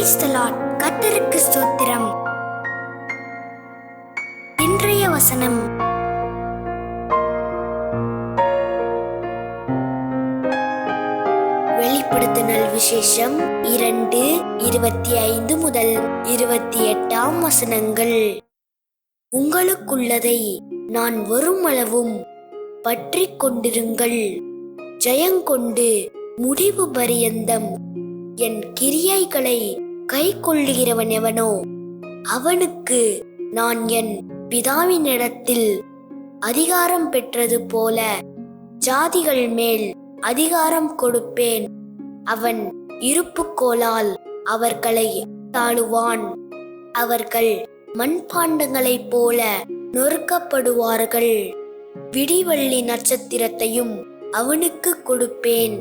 Praise the Lord. கர்த்தருக்கு ஸ்தோத்திரம். இன்றைய வசனம் வெளிப்படுத்துதல் விசேஷம் 2:25 முதல் 28 வசனங்கள். உங்களுக்குள்ளதை நான் வருமளவும் பற்றி கொண்டிருங்கள். ஜெயங்கொண்டு முடிவு பரியந்தம் என் கிரியைகளை கை கொள்ளுகிறவன் எவனோ அவனுக்கு நான் என் பிதாவினிடத்தில் அதிகாரம் பெற்றது போல ஜாதிகள் மேல் அதிகாரம் கொடுப்பேன். அவன் இருப்புக்கோலால் அவர்களை தாழுவான். அவர்கள் மண்பாண்டங்களைப் போல நொறுக்கப்படுவார்கள். விடிவெள்ளி நட்சத்திரத்தையும் அவனுக்கு கொடுப்பேன்.